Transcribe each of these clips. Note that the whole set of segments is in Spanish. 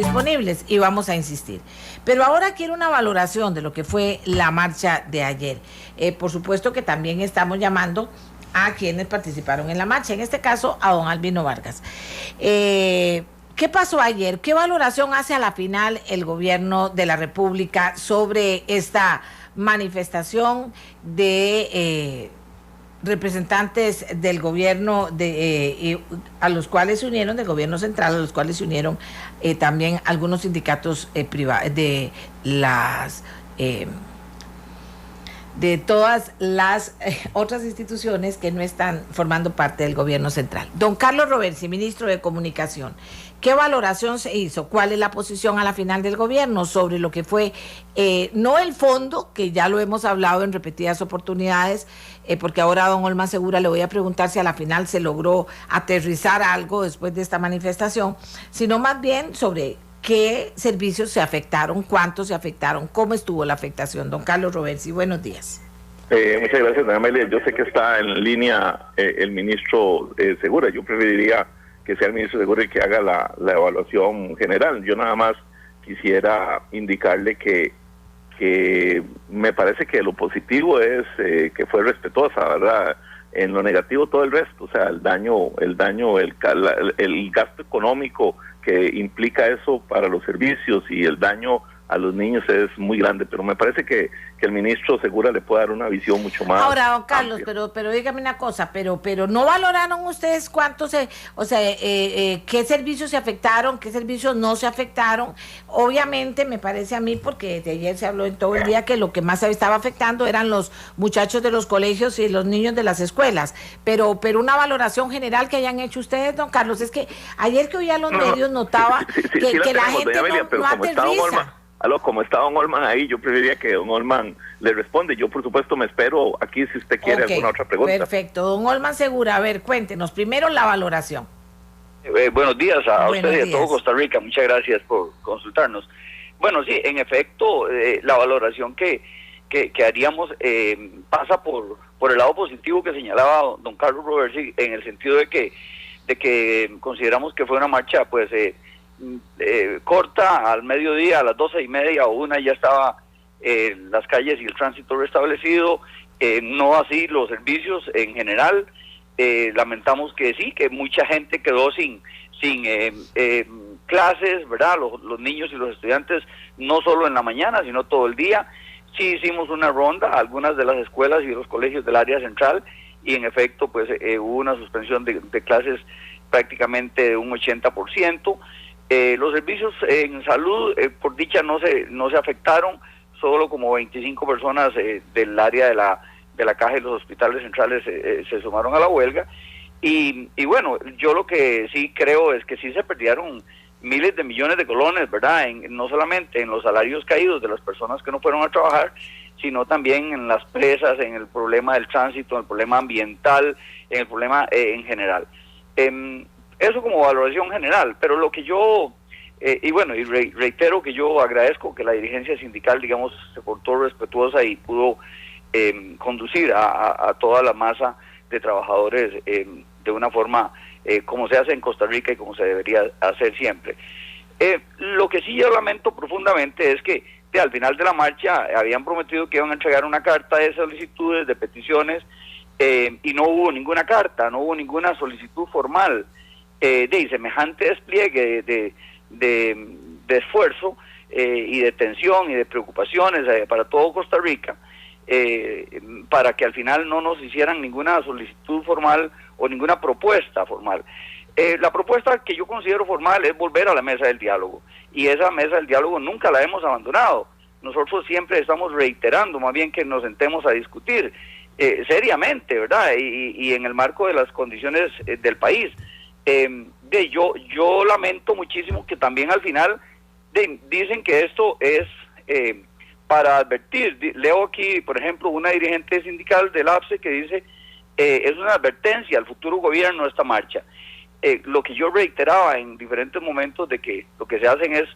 disponibles y vamos a insistir. Pero ahora quiero una valoración de lo que fue la marcha de ayer. Por supuesto que también estamos llamando a quienes participaron en la marcha, en este caso a don Albino Vargas. ¿Qué pasó ayer? ¿Qué valoración hace a la final el gobierno de la República sobre esta manifestación de representantes del gobierno a los cuales se unieron, del gobierno central, a los cuales se unieron también algunos sindicatos privados de todas las otras instituciones que no están formando parte del gobierno central? Don Carlos Roversi, ministro de Comunicación, ¿qué valoración se hizo? ¿Cuál es la posición a la final del gobierno sobre lo que fue, no el fondo, que ya lo hemos hablado en repetidas oportunidades, porque ahora a don Olman Segura le voy a preguntar si a la final se logró aterrizar algo después de esta manifestación, sino más bien sobre qué servicios se afectaron, cuántos se afectaron, cómo estuvo la afectación? Don Carlos Roversi, buenos días. Muchas gracias, doña Amelia. Yo sé que está en línea el ministro Segura. Yo preferiría que sea el ministro Segura el que haga la evaluación general. Yo nada más quisiera indicarle que me parece que lo positivo es que fue respetuosa, ¿verdad? En lo negativo todo el resto, o sea, el gasto económico que implica eso para los servicios y el daño a los niños es muy grande, pero me parece que el ministro Segura le puede dar una visión mucho más. Ahora, don Carlos, pero dígame una cosa, pero no valoraron ustedes cuántos, qué servicios se afectaron, qué servicios no se afectaron. Obviamente me parece a mí, porque desde ayer se habló en todo el día que lo que más se estaba afectando eran los muchachos de los colegios y los niños de las escuelas, pero una valoración general que hayan hecho ustedes, don Carlos. Es que ayer que oía los medios notaba que la gente no aterriza. Como está don Olman ahí, yo preferiría que don Olman le responde. Yo, por supuesto, me espero aquí si usted quiere alguna otra pregunta. Perfecto. Don Olman Segura, a ver, cuéntenos primero la valoración. Buenos días a usted y a todo Costa Rica. Muchas gracias por consultarnos. Bueno, sí, en efecto, la valoración que haríamos pasa por el lado positivo que señalaba don Carlos Roversi, en el sentido de que consideramos que fue una marcha, pues, corta, al mediodía, a las 12:30 o 1 ya estaba las calles y el tránsito restablecido, no así los servicios en general. Lamentamos que sí, que mucha gente quedó sin clases, ¿verdad? Los niños y los estudiantes, no solo en la mañana, sino todo el día. Sí hicimos una ronda a algunas de las escuelas y los colegios del área central, y en efecto, pues hubo una suspensión de clases prácticamente de un 80%. Los servicios en salud, por dicha, no se afectaron, solo como 25 personas del área de la caja y los hospitales centrales se sumaron a la huelga. Y bueno, yo lo que sí creo es que sí se perdieron miles de millones de colones, ¿verdad? No solamente en los salarios caídos de las personas que no fueron a trabajar, sino también en las presas, en el problema del tránsito, en el problema ambiental, en el problema en general. Eso como valoración general, pero lo que yo, reitero que yo agradezco que la dirigencia sindical, digamos, se portó respetuosa y pudo conducir a toda la masa de trabajadores de una forma como se hace en Costa Rica y como se debería hacer siempre. Lo que sí yo lamento profundamente es que al final de la marcha habían prometido que iban a entregar una carta de solicitudes, de peticiones, y no hubo ninguna carta, no hubo ninguna solicitud formal. De semejante despliegue de esfuerzo y de tensión y de preocupaciones para todo Costa Rica, para que al final no nos hicieran ninguna solicitud formal o ninguna propuesta formal. La propuesta que yo considero formal es volver a la mesa del diálogo, y esa mesa del diálogo nunca la hemos abandonado. Nosotros siempre estamos reiterando más bien que nos sentemos a discutir seriamente, ¿verdad? Y en el marco de las condiciones del país. Yo lamento muchísimo que también al final dicen que esto es para advertir. Leo aquí, por ejemplo, una dirigente sindical del APSE que dice es una advertencia al futuro gobierno esta marcha. Lo que yo reiteraba en diferentes momentos de que lo que se hacen es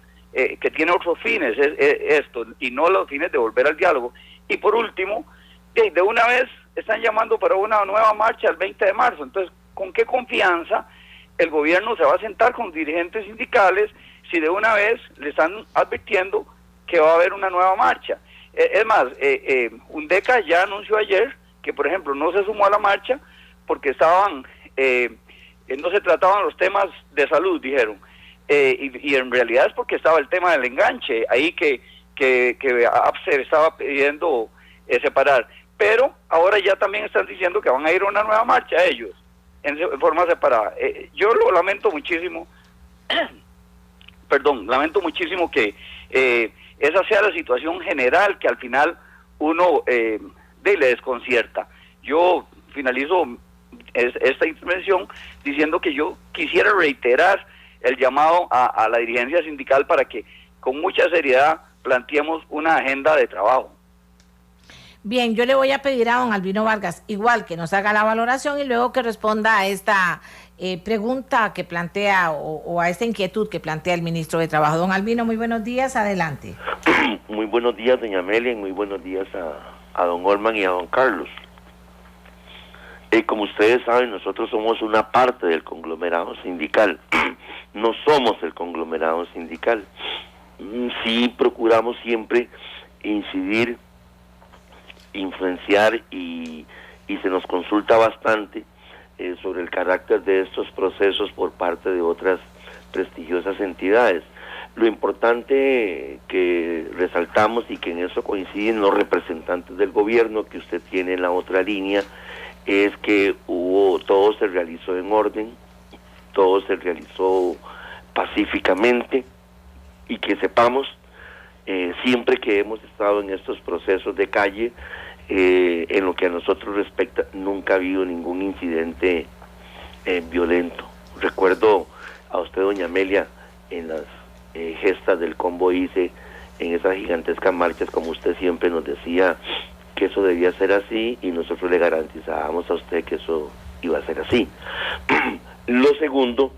que tiene otros fines esto, y no los fines de volver al diálogo. Y por último, de una vez están llamando para una nueva marcha el 20 de marzo. Entonces, ¿con qué confianza el gobierno se va a sentar con dirigentes sindicales si de una vez le están advirtiendo que va a haber una nueva marcha. Es más, UNDECA ya anunció ayer que, por ejemplo, no se sumó a la marcha porque no se trataban los temas de salud, dijeron. Y en realidad es porque estaba el tema del enganche, ahí que APSE estaba pidiendo separar. Pero ahora ya también están diciendo que van a ir a una nueva marcha ellos, en forma separada. Yo lo lamento muchísimo, lamento muchísimo que esa sea la situación general que al final uno le desconcierta. Yo finalizo esta intervención diciendo que yo quisiera reiterar el llamado a la dirigencia sindical para que con mucha seriedad planteemos una agenda de trabajo. Bien, yo le voy a pedir a don Albino Vargas igual que nos haga la valoración y luego que responda a esta pregunta que plantea o a esta inquietud que plantea el ministro de Trabajo. Don Albino, muy buenos días, adelante. Muy buenos días, doña Amelia, y muy buenos días a don Olman y a don Carlos. Como ustedes saben, nosotros somos una parte del conglomerado sindical, no somos el conglomerado sindical. Sí procuramos siempre incidir, influenciar y se nos consulta bastante sobre el carácter de estos procesos por parte de otras prestigiosas entidades. Lo importante que resaltamos y que en eso coinciden los representantes del gobierno que usted tiene en la otra línea es que todo se realizó en orden, todo se realizó pacíficamente y que sepamos siempre que hemos estado en estos procesos de calle, en lo que a nosotros respecta, nunca ha habido ningún incidente violento. Recuerdo a usted, doña Amelia, en las gestas del combo ICE, en esas gigantescas marchas, como usted siempre nos decía que eso debía ser así y nosotros le garantizábamos a usted que eso iba a ser así. Lo segundo,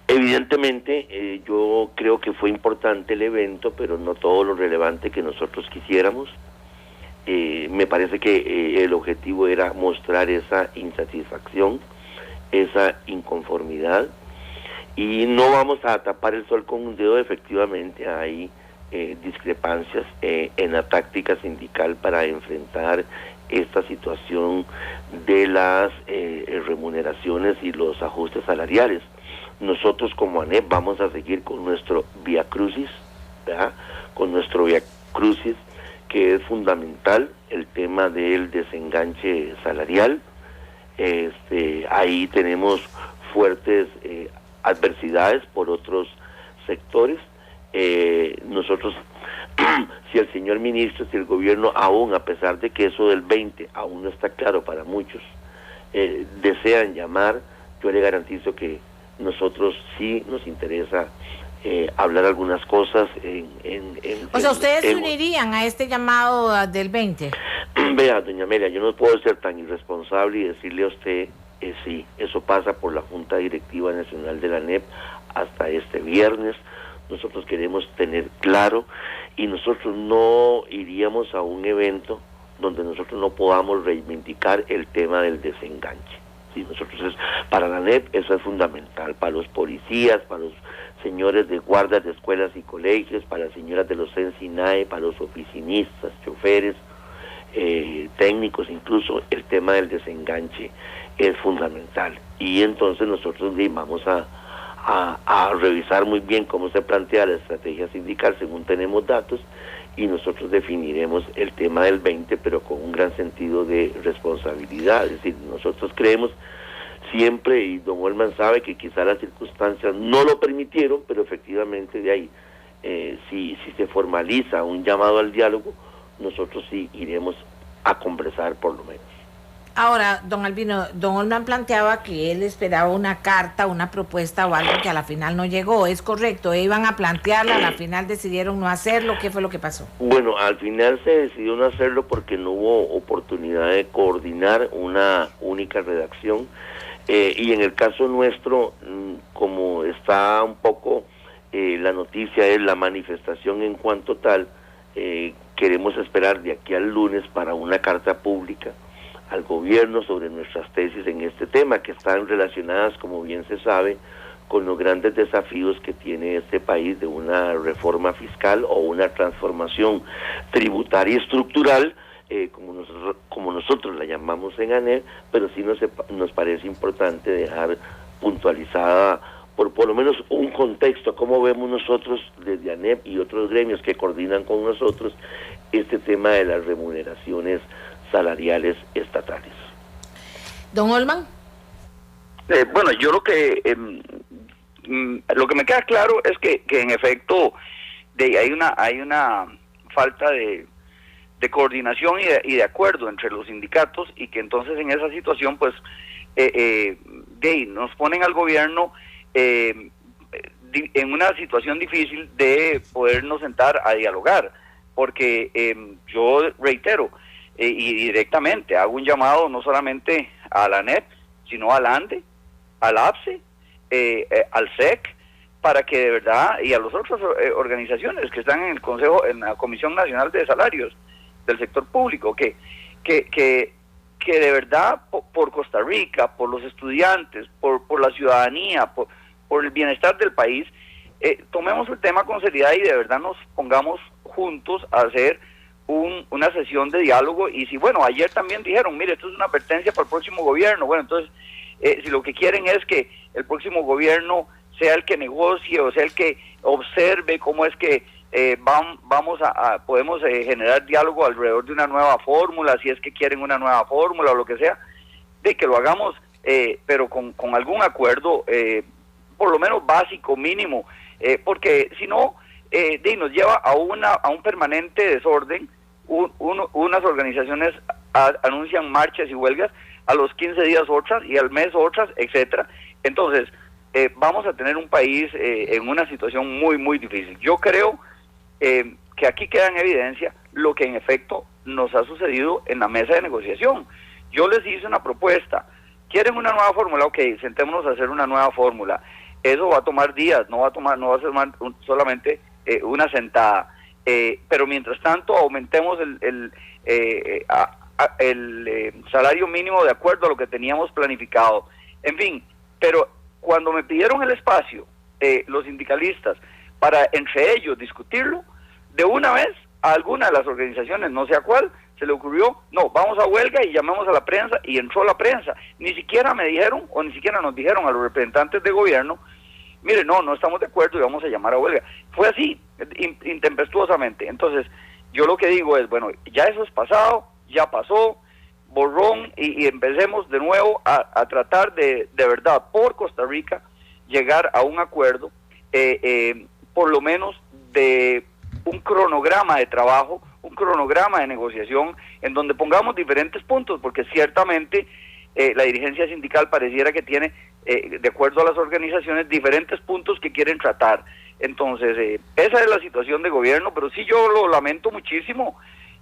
evidentemente yo creo que fue importante el evento, pero no todo lo relevante que nosotros quisiéramos. Me parece que el objetivo era mostrar esa insatisfacción, esa inconformidad, y no vamos a tapar el sol con un dedo. Efectivamente hay discrepancias en la táctica sindical para enfrentar esta situación de las remuneraciones y los ajustes salariales. Nosotros como ANEP vamos a seguir con nuestro vía crucis, ¿verdad? Con nuestro vía crucis, que es fundamental, el tema del desenganche salarial. Ahí tenemos fuertes adversidades por otros sectores. Nosotros, si el señor ministro, si el gobierno, aún a pesar de que eso del 20 aún no está claro para muchos, desean llamar, yo le garantizo que nosotros sí nos interesa hablar algunas cosas o sea, ¿ustedes se unirían a este llamado del 20? Vea, doña Amelia, yo no puedo ser tan irresponsable y decirle a usted sí, eso pasa por la Junta Directiva Nacional de la ANEP hasta este viernes. Nosotros queremos tener claro y nosotros no iríamos a un evento donde nosotros no podamos reivindicar el tema del desenganche. Sí, para la ANEP eso es fundamental, para los policías, para los señores de guardas de escuelas y colegios, para las señoras de los CENSINAE, para los oficinistas, choferes, técnicos, incluso el tema del desenganche es fundamental. Y entonces nosotros vamos a revisar muy bien cómo se plantea la estrategia sindical según tenemos datos, y nosotros definiremos el tema del 20, pero con un gran sentido de responsabilidad. Es decir, nosotros creemos siempre, y don Olman sabe que quizá las circunstancias no lo permitieron, pero efectivamente de ahí, si se formaliza un llamado al diálogo, nosotros sí iremos a conversar por lo menos. Ahora, don Albino, don Olman planteaba que él esperaba una carta, una propuesta o algo que a la final no llegó. ¿Es correcto? ¿Iban a plantearla, a la final decidieron no hacerlo? ¿Qué fue lo que pasó? Bueno, al final se decidió no hacerlo porque no hubo oportunidad de coordinar una única redacción. Y en el caso nuestro, como está un poco la noticia es la manifestación en cuanto tal, queremos esperar de aquí al lunes para una carta pública al gobierno sobre nuestras tesis en este tema, que están relacionadas, como bien se sabe, con los grandes desafíos que tiene este país de una reforma fiscal o una transformación tributaria estructural, como nosotros la llamamos en ANEP, pero sí nos parece importante dejar puntualizada por lo menos un contexto, cómo vemos nosotros desde ANEP y otros gremios que coordinan con nosotros este tema de las remuneraciones salariales estatales. Don Olman. Bueno, yo lo que me queda claro es que en efecto hay una falta de coordinación y de acuerdo entre los sindicatos, y que entonces en esa situación pues nos ponen al gobierno en una situación difícil de podernos sentar a dialogar, porque yo reitero y directamente hago un llamado no solamente a la ANEP, sino al ANDE, al APSE, al SEC, para que de verdad, y a las otras organizaciones que están en el Consejo, en la Comisión Nacional de Salarios del sector público, que de verdad por Costa Rica, por los estudiantes, por la ciudadanía, por el bienestar del país, tomemos el tema con seriedad y de verdad nos pongamos juntos a hacer una sesión de diálogo. Y si, bueno, ayer también dijeron, mire, esto es una advertencia para el próximo gobierno, bueno, entonces, si lo que quieren es que el próximo gobierno sea el que negocie o sea el que observe cómo es que podemos generar diálogo alrededor de una nueva fórmula, si es que quieren una nueva fórmula o lo que sea, de que lo hagamos, pero con algún acuerdo, por lo menos básico, mínimo, porque si no, nos lleva a un permanente desorden. Unas organizaciones anuncian marchas y huelgas, a los 15 días otras y al mes otras, etcétera. Entonces, vamos a tener un país en una situación muy, muy difícil. Yo creo que aquí queda en evidencia lo que en efecto nos ha sucedido en la mesa de negociación. Yo les hice una propuesta. ¿Quieren una nueva fórmula? Ok, sentémonos a hacer una nueva fórmula. Eso va a tomar días, no va a ser solamente una sentada. Pero mientras tanto aumentemos el salario mínimo de acuerdo a lo que teníamos planificado. En fin, pero cuando me pidieron el espacio los sindicalistas para entre ellos discutirlo, de una vez a alguna de las organizaciones, no sé a cuál, se le ocurrió, no, vamos a huelga y llamamos a la prensa, y entró la prensa. Ni siquiera me dijeron, o ni siquiera nos dijeron a los representantes de gobierno, mire, no estamos de acuerdo y vamos a llamar a huelga. Fue así, intempestuosamente. Entonces, yo lo que digo es, bueno, ya eso es pasado, ya pasó, borrón, y empecemos de nuevo a tratar de verdad, por Costa Rica, llegar a un acuerdo, por lo menos de un cronograma de trabajo, un cronograma de negociación, en donde pongamos diferentes puntos, porque ciertamente la dirigencia sindical pareciera que tiene, de acuerdo a las organizaciones, diferentes puntos que quieren tratar. Entonces, esa es la situación de gobierno, pero sí yo lo lamento muchísimo,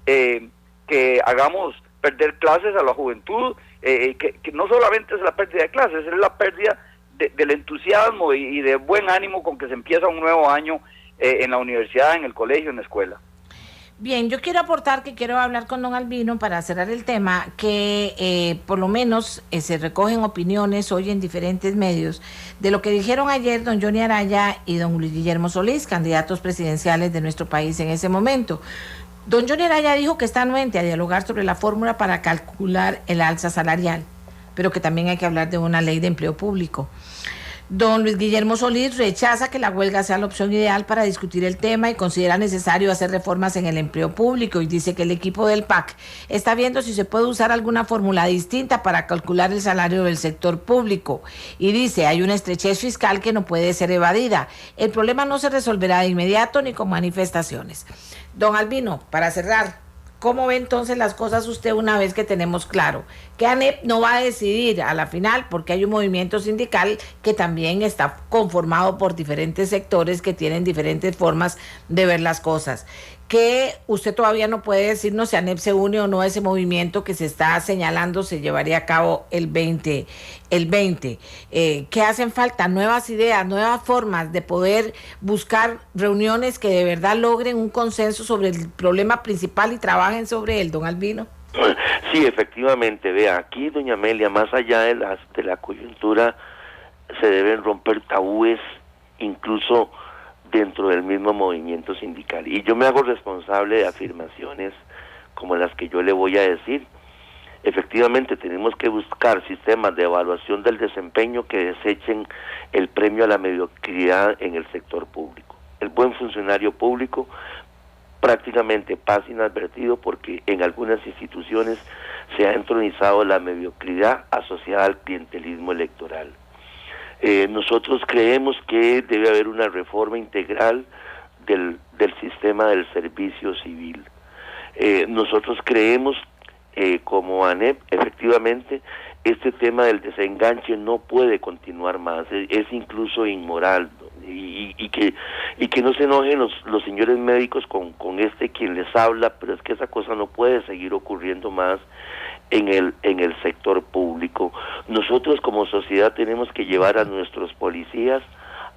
que hagamos perder clases a la juventud, que no solamente es la pérdida de clases, es la pérdida del entusiasmo y de buen ánimo con que se empieza un nuevo año en la universidad, en el colegio, en la escuela. Bien, yo quiero aportar que quiero hablar con don Albino para cerrar el tema, que por lo menos se recogen opiniones hoy en diferentes medios de lo que dijeron ayer don Johnny Araya y don Luis Guillermo Solís, candidatos presidenciales de nuestro país en ese momento. Don Johnny Araya dijo que está anuente a dialogar sobre la fórmula para calcular el alza salarial, pero que también hay que hablar de una ley de empleo público. Don Luis Guillermo Solís rechaza que la huelga sea la opción ideal para discutir el tema y considera necesario hacer reformas en el empleo público, y dice que el equipo del PAC está viendo si se puede usar alguna fórmula distinta para calcular el salario del sector público, y dice hay una estrechez fiscal que no puede ser evadida. El problema no se resolverá de inmediato ni con manifestaciones. Don Albino, para cerrar, ¿cómo ve entonces las cosas usted una vez que tenemos claro que ANEP no va a decidir a la final, porque hay un movimiento sindical que también está conformado por diferentes sectores que tienen diferentes formas de ver las cosas? Que usted todavía no puede decirnos si ANEP se une o no a ese movimiento que se está señalando se llevaría a cabo el 20. ¿Qué hacen falta? Nuevas ideas, nuevas formas de poder buscar reuniones que de verdad logren un consenso sobre el problema principal y trabajen sobre él, don Albino. Sí, efectivamente, vea, aquí doña Amelia, más allá de la coyuntura se deben romper tabúes, incluso dentro del mismo movimiento sindical. Y yo me hago responsable de afirmaciones como las que yo le voy a decir. Efectivamente, tenemos que buscar sistemas de evaluación del desempeño que desechen el premio a la mediocridad en el sector público. El buen funcionario público prácticamente pasa inadvertido porque en algunas instituciones se ha entronizado la mediocridad asociada al clientelismo electoral. Nosotros creemos que debe haber una reforma integral del sistema del servicio civil. Nosotros creemos, como ANEP, efectivamente, este tema del desenganche no puede continuar más, es incluso inmoral, ¿no? Y que no se enojen los señores médicos con quien les habla, pero es que esa cosa no puede seguir ocurriendo más en el sector público. Nosotros como sociedad tenemos que llevar a nuestros policías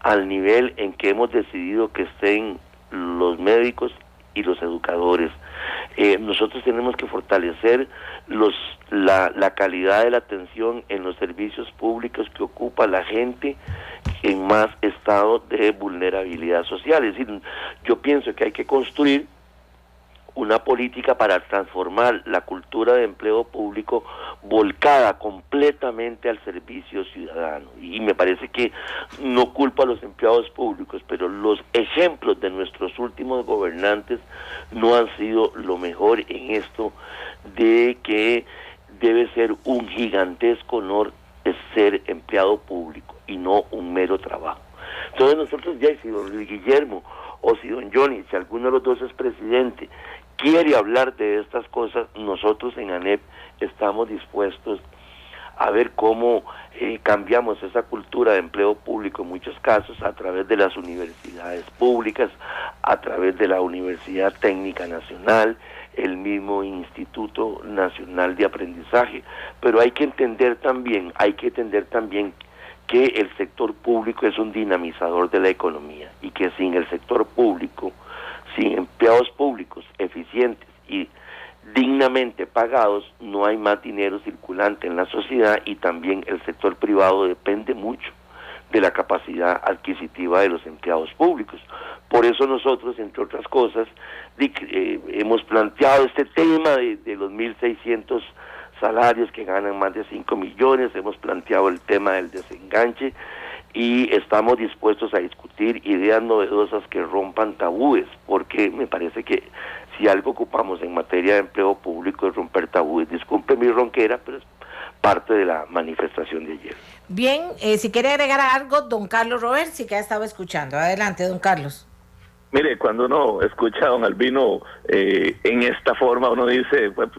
al nivel en que hemos decidido que estén los médicos y los educadores. Nosotros tenemos que fortalecer la calidad de la atención en los servicios públicos que ocupa la gente en más estado de vulnerabilidad social. Es decir, yo pienso que hay que construir una política para transformar la cultura de empleo público volcada completamente al servicio ciudadano. Y me parece que no culpo a los empleados públicos, pero los ejemplos de nuestros últimos gobernantes no han sido lo mejor en esto de que debe ser un gigantesco honor de ser empleado público y no un mero trabajo. Entonces nosotros ya, si don Luis Guillermo o si don Johnny, si alguno de los dos es presidente, quiere hablar de estas cosas, nosotros en ANEP estamos dispuestos a ver cómo cambiamos esa cultura de empleo público en muchos casos a través de las universidades públicas, a través de la Universidad Técnica Nacional, el mismo Instituto Nacional de Aprendizaje, pero hay que entender también que el sector público es un dinamizador de la economía y que sin el sector público, sin empleados públicos eficientes y dignamente pagados, no hay más dinero circulante en la sociedad, y también el sector privado depende mucho de la capacidad adquisitiva de los empleados públicos. Por eso nosotros, entre otras cosas, hemos planteado este tema de los 1.600 salarios que ganan más de 5 millones, hemos planteado el tema del desenganche y estamos dispuestos a discutir ideas novedosas que rompan tabúes, porque me parece que si algo ocupamos en materia de empleo público es romper tabúes. Disculpe mi ronquera, pero es parte de la manifestación de ayer. Bien, si quiere agregar algo, don Carlos Robert, sí que ha estado escuchando. Adelante, don Carlos. Mire, cuando uno escucha a don Albino en esta forma, uno dice, pues,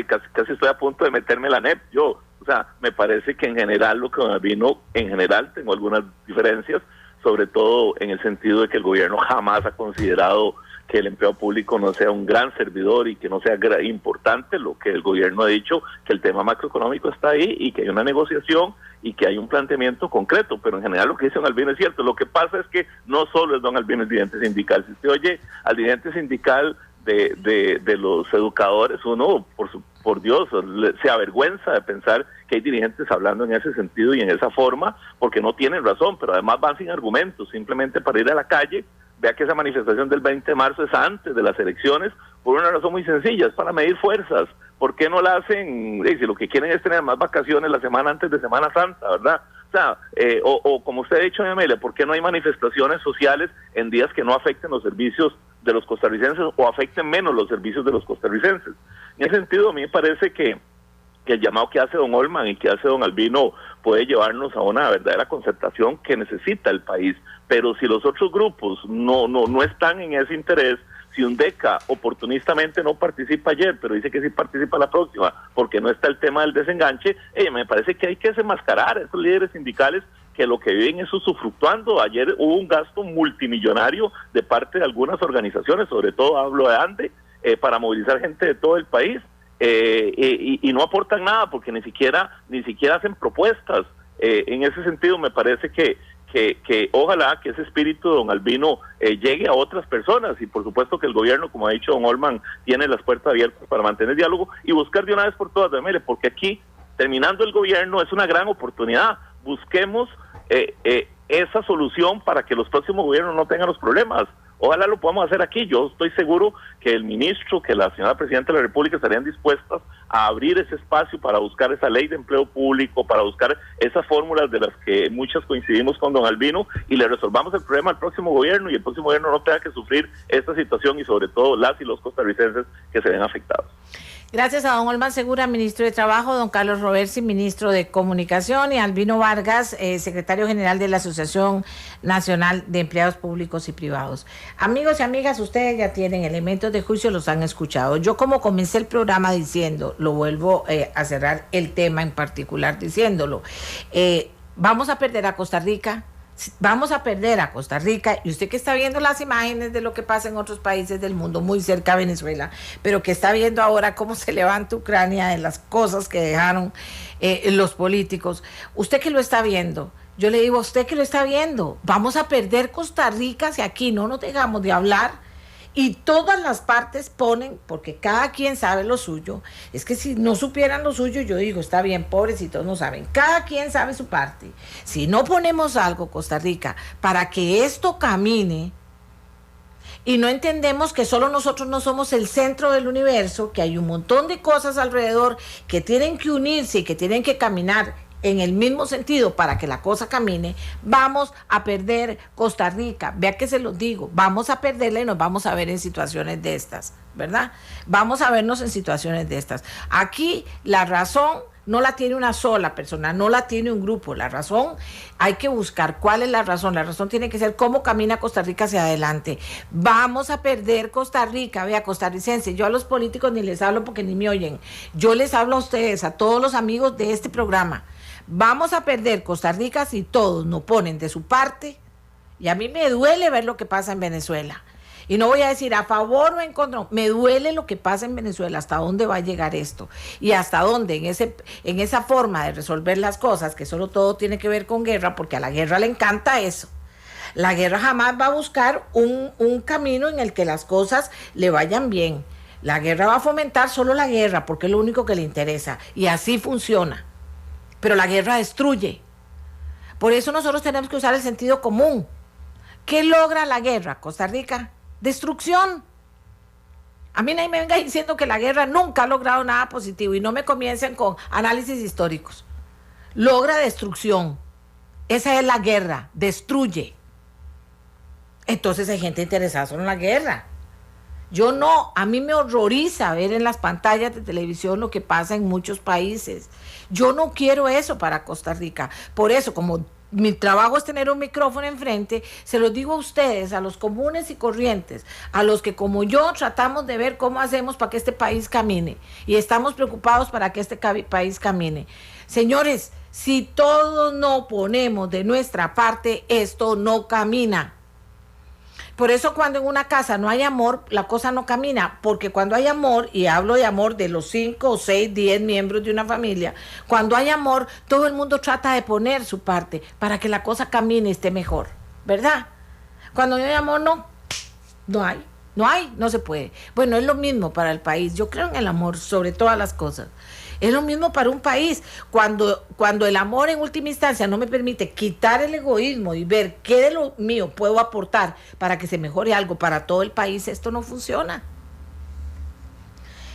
casi estoy a punto de meterme la NEP. O sea, me parece que en general lo que don Albino, en general tengo algunas diferencias, sobre todo en el sentido de que el gobierno jamás ha considerado que el empleo público no sea un gran servidor y que no sea importante. Lo que el gobierno ha dicho, que el tema macroeconómico está ahí y que hay una negociación y que hay un planteamiento concreto, pero en general lo que dice don Albino es cierto. Lo que pasa es que no solo es don Albino el dirigente sindical. Si usted oye al dirigente sindical de los educadores, uno, por Dios, se avergüenza de pensar que hay dirigentes hablando en ese sentido y en esa forma, porque no tienen razón, pero además van sin argumentos, simplemente para ir a la calle. Vea que esa manifestación del 20 de marzo es antes de las elecciones, por una razón muy sencilla, es para medir fuerzas. ¿Por qué no la hacen? Si lo que quieren es tener más vacaciones la semana antes de Semana Santa, ¿verdad? O sea, como usted ha dicho, Amelia, ¿por qué no hay manifestaciones sociales en días que no afecten los servicios de los costarricenses o afecten menos los servicios de los costarricenses? En ese sentido, a mí me parece que el llamado que hace don Olman y que hace don Albino puede llevarnos a una verdadera concertación que necesita el país. Pero si los otros grupos no están en ese interés, si UNDECA oportunistamente no participa ayer, pero dice que sí participa la próxima, porque no está el tema del desenganche, me parece que hay que desenmascarar a esos líderes sindicales que lo que viven es usufructuando. Ayer hubo un gasto multimillonario de parte de algunas organizaciones, sobre todo hablo de ANDE, para movilizar gente de todo el país, y no aportan nada porque ni siquiera hacen propuestas. En ese sentido me parece que ojalá que ese espíritu de don Albino llegue a otras personas, y por supuesto que el gobierno, como ha dicho don Olman, tiene las puertas abiertas para mantener diálogo y buscar de una vez por todas, porque aquí, terminando el gobierno, es una gran oportunidad. Busquemos esa solución para que los próximos gobiernos no tengan los problemas. Ojalá lo podamos hacer aquí. Yo estoy seguro que el ministro, que la señora Presidenta de la República estarían dispuestas a abrir ese espacio para buscar esa ley de empleo público, para buscar esas fórmulas de las que muchas coincidimos con don Albino, y le resolvamos el problema al próximo gobierno, y el próximo gobierno no tenga que sufrir esta situación, y sobre todo las y los costarricenses que se ven afectados. Gracias a don Olman Segura, ministro de Trabajo, don Carlos Roversi, ministro de Comunicación, y Albino Vargas, secretario general de la Asociación Nacional de Empleados Públicos y Privados. Amigos y amigas, ustedes ya tienen elementos de juicio, los han escuchado. Yo, como comencé el programa diciendo, lo vuelvo a cerrar el tema en particular diciéndolo, vamos a perder a Costa Rica. Vamos a perder a Costa Rica, y usted que está viendo las imágenes de lo que pasa en otros países del mundo, muy cerca a Venezuela, pero que está viendo ahora cómo se levanta Ucrania, de las cosas que dejaron los políticos, usted que lo está viendo, yo le digo a usted que lo está viendo, vamos a perder Costa Rica si aquí no nos dejamos de hablar. Y todas las partes ponen, porque cada quien sabe lo suyo. Es que si no supieran lo suyo, yo digo, está bien, pobrecitos, no saben. Cada quien sabe su parte. Si no ponemos algo, Costa Rica, para que esto camine, y no entendemos que solo nosotros no somos el centro del universo, que hay un montón de cosas alrededor que tienen que unirse y que tienen que caminar en el mismo sentido para que la cosa camine, vamos a perder Costa Rica. Vea que se los digo, vamos a perderla y nos vamos a ver en situaciones de estas, ¿verdad? Vamos a vernos en situaciones de estas. Aquí la razón no la tiene una sola persona, no la tiene un grupo. La razón, hay que buscar cuál es la razón. La razón tiene que ser cómo camina Costa Rica hacia adelante. Vamos a perder Costa Rica. Vea, costarricenses, yo a los políticos ni les hablo porque ni me oyen. Yo les hablo a ustedes, a todos los amigos de este programa. Vamos a perder Costa Rica si todos no ponen de su parte, y a mí me duele ver lo que pasa en Venezuela. Y no voy a decir a favor o en contra, me duele lo que pasa en Venezuela, hasta dónde va a llegar esto, y hasta dónde en esa forma de resolver las cosas, que solo todo tiene que ver con guerra, porque a la guerra le encanta eso. La guerra jamás va a buscar un camino en el que las cosas le vayan bien. La guerra va a fomentar solo la guerra, porque es lo único que le interesa, y así funciona. Pero la guerra destruye. Por eso nosotros tenemos que usar el sentido común. ¿Qué logra la guerra, Costa Rica? Destrucción. A mí nadie me venga diciendo que la guerra nunca ha logrado nada positivo, y no me comiencen con análisis históricos. Logra destrucción. Esa es la guerra, destruye. Entonces hay gente interesada solo en la guerra. Yo no, a mí me horroriza ver en las pantallas de televisión lo que pasa en muchos países. Yo no quiero eso para Costa Rica. Por eso, como mi trabajo es tener un micrófono enfrente, se los digo a ustedes, a los comunes y corrientes, a los que como yo tratamos de ver cómo hacemos para que este país camine, y estamos preocupados para que este país camine. Señores, si todos no ponemos de nuestra parte, esto no camina. Por eso cuando en una casa no hay amor, la cosa no camina, porque cuando hay amor, y hablo de amor de los 5 o 6, 10 miembros de una familia, cuando hay amor, todo el mundo trata de poner su parte para que la cosa camine y esté mejor, ¿verdad? Cuando no hay amor, no se puede. Bueno, es lo mismo para el país. Yo creo en el amor sobre todas las cosas. Es lo mismo para un país. Cuando el amor en última instancia no me permite quitar el egoísmo y ver qué de lo mío puedo aportar para que se mejore algo para todo el país, esto no funciona.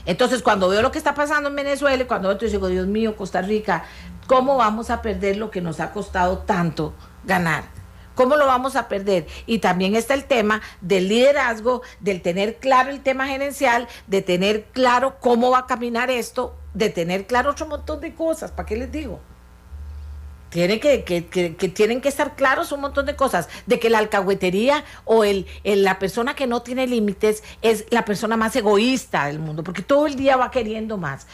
Entonces, cuando veo lo que está pasando en Venezuela, cuando veo, digo, Dios mío, Costa Rica, ¿cómo vamos a perder lo que nos ha costado tanto ganar? ¿Cómo lo vamos a perder? Y también está el tema del liderazgo, del tener claro el tema gerencial, de tener claro cómo va a caminar esto, de tener claro otro montón de cosas. ¿Para qué les digo? Tienen que estar claros un montón de cosas, de que la alcahuetería o la persona que no tiene límites es la persona más egoísta del mundo, porque todo el día va queriendo más.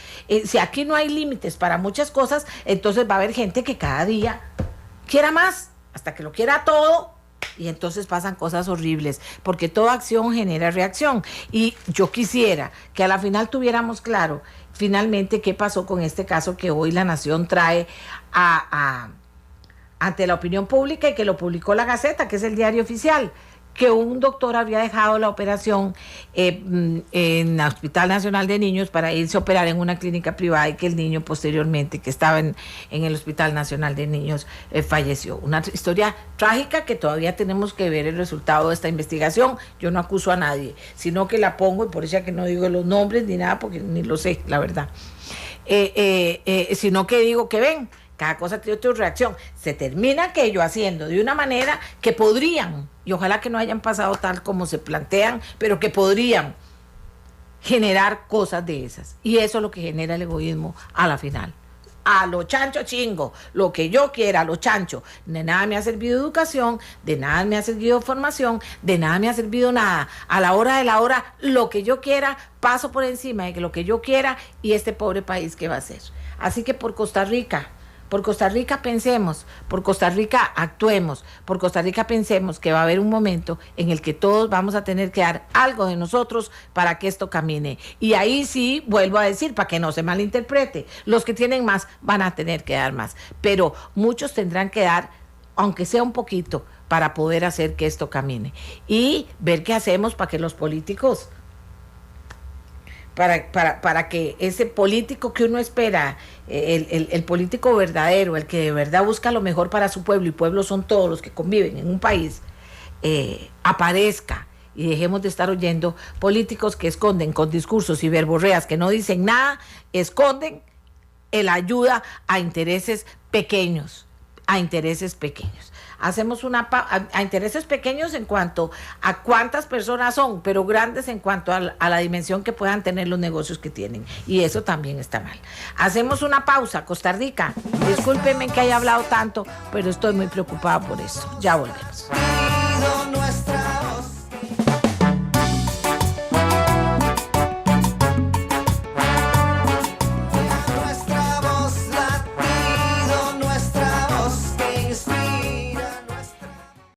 Si aquí no hay límites para muchas cosas, entonces va a haber gente que cada día quiera más, hasta que lo quiera todo, y entonces pasan cosas horribles, porque toda acción genera reacción. Y yo quisiera que a la final tuviéramos claro finalmente qué pasó con este caso que hoy La Nación trae ante la opinión pública, y que lo publicó La Gaceta, que es el diario oficial, que un doctor había dejado la operación en el Hospital Nacional de Niños para irse a operar en una clínica privada y que el niño posteriormente, que estaba en el Hospital Nacional de Niños, falleció. Una historia trágica que todavía tenemos que ver el resultado de esta investigación. Yo no acuso a nadie, sino que la pongo, y por eso que no digo los nombres ni nada, porque ni lo sé, la verdad. Sino que digo que ven, cada cosa tiene otra reacción. Se termina aquello haciendo de una manera que podrían, y ojalá que no hayan pasado tal como se plantean, pero que podrían generar cosas de esas. Y eso es lo que genera el egoísmo a la final. A lo chancho chingo, lo que yo quiera, a lo chancho. De nada me ha servido educación, de nada me ha servido formación, de nada me ha servido nada. A la hora de la hora, lo que yo quiera, paso por encima de lo que yo quiera, y este pobre país, ¿qué va a hacer? Así que por Costa Rica pensemos, por Costa Rica actuemos, por Costa Rica pensemos que va a haber un momento en el que todos vamos a tener que dar algo de nosotros para que esto camine. Y ahí sí, vuelvo a decir, para que no se malinterprete, los que tienen más van a tener que dar más, pero muchos tendrán que dar, aunque sea un poquito, para poder hacer que esto camine. Y ver qué hacemos para que los políticos, para que ese político que uno espera, el político verdadero, el que de verdad busca lo mejor para su pueblo, y pueblos son todos los que conviven en un país, aparezca, y dejemos de estar oyendo políticos que esconden con discursos y verborreas que no dicen nada, esconden la ayuda a intereses pequeños, Hacemos a intereses pequeños en cuanto a cuántas personas son, pero grandes en cuanto a la dimensión que puedan tener los negocios que tienen. Y eso también está mal. Hacemos una pausa, Costa Rica. Discúlpenme que haya hablado tanto, pero estoy muy preocupada por eso. Ya volvemos.